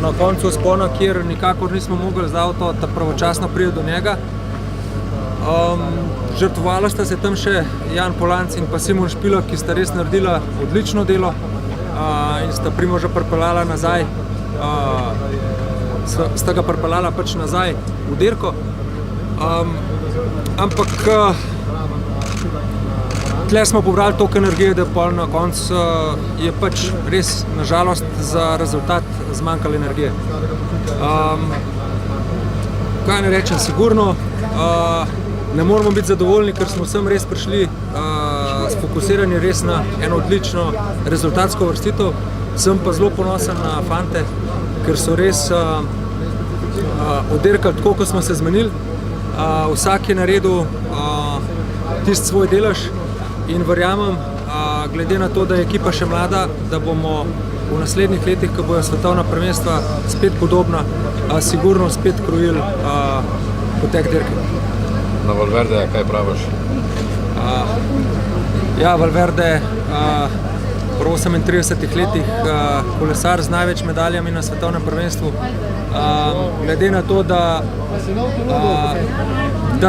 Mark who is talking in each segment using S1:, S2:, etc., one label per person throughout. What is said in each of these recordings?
S1: Na koncu vzpona, kjer nikakor nismo mogli z avto pravočasno priti do njega. Žrtvovala sta se tam še Jan Polanc in pa Simon Špilak, ki sta res naredila odlično delo in sta Primoža pripeljala nazaj, sta ga pripeljala pač nazaj v dirko. Ampak tle smo pobrali toliko energije, da pol na koncu je pač res nažalost za rezultat zmanjkalo energije. Kaj ne rečem, sigurno ne moramo biti zadovoljni, ker smo vsem res prišli sfokusirani res na eno odlično rezultatsko vrstitev. Sem pa zelo ponosen na fante, ker so res oddirkali tako, kot smo se zmenili. Vsak je naredil tisti svoj delež in verjamem, glede na to, da je ekipa še mlada, da bomo v naslednjih letih, ko bojo svetovna prvenstva spet podobna, sigurno spet krojili potek dirke.
S2: Na Valverde, kaj praviš?
S1: Ja, Valverde v 38 letih kolesar z največ medaljami na svetovnem prvenstvu. Glede na to, da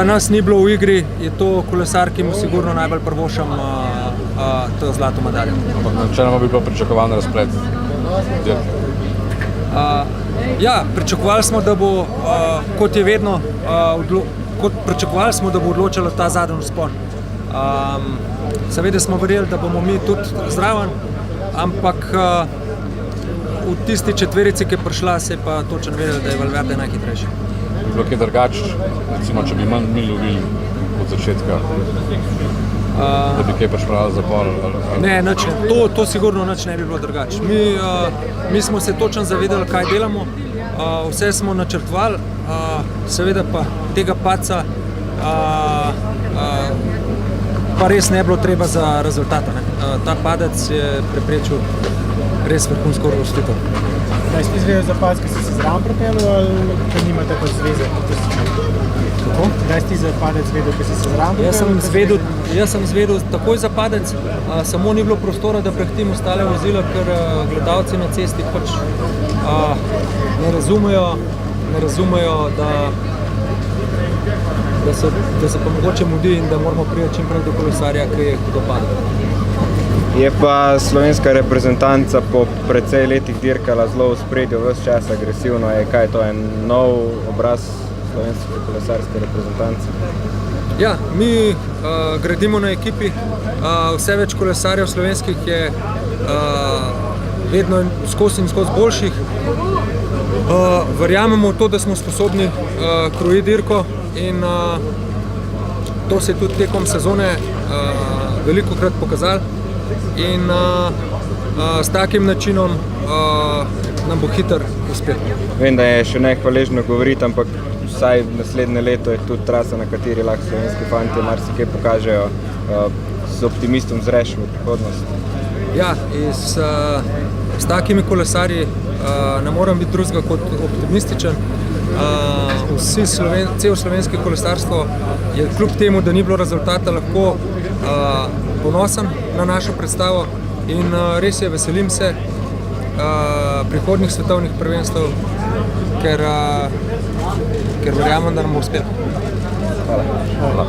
S1: nas ni bilo v igri, je to kolesar, ki mu sigurno najbolj privoščam to zlato medaljo.
S2: Načeloma bi bilo pričakovan razplet dirke.
S1: Ja, pričakovali smo, da bo, kot je vedno, pričakovali smo, da bo odločalo ta zadnji vzpon. Seveda smo verjeli, da bomo mi tudi zraven, ampak v tisti četverici, ki je prišla, se je pa točno vedel, da je Valverde najhitrejši.
S2: Bi bilo kaj drugače, recimo, če bi manj mi lovili od začetka, da bi kaj prišpravili zapor?
S1: Ne, nič ne. To sigurno nič ne bi bilo drugače. Mi smo se točno zavedali, kaj delamo, vse smo načrtovali, seveda pa tega padca pa res ne bilo treba za rezultata. Ta padec je preprečil res vrhunsko uvrstitev.
S3: Kdaj ste izvedeli za padec, ki ste se zraven pripeljali ali ker nimate kot zveze? Kako? Kdaj ste za padec izvedeli, ki ste se zraven pripeljali?
S1: Jaz sem izvedel takoj za padec, samo ni bilo prostora, da prehtim ostale vozila, ker gledalci na cesti pač ne razumejo, da se pa mogoče mudi in da moramo priti čim prej do kolesarja, ki je hudo padel.
S4: Je pa slovenska reprezentanca po precej letih dirkala zelo v spredju, ves čas agresivno. Kaj je to, en nov obraz slovenske kolesarske reprezentance?
S1: Ja, mi gradimo na ekipi, vse več kolesarjev slovenskih je vedno skozi in skozi boljših. Verjamemo v to, da smo sposobni krojiti dirko in to se je tudi tekom sezone velikokrat pokazalo in s takim načinom nam bo hiter uspeh.
S4: Vem, da je še nehvaležno govoriti, ampak vsaj naslednje leto je tudi trasa, na kateri lahko slovenski fanti marsikaj pokažejo. Z optimistom zreš v prihodnost. Ja, s takimi kolesarji ne moram biti drugega kot optimističen. Cel slovenski kolesarstvo je kljub temu, da ni bilo rezultata, lahko ponosen na našo predstavo in res je, veselim se prihodnjih svetovnih prvenstev, ker verjamem, da nam bo uspelo. Hvala.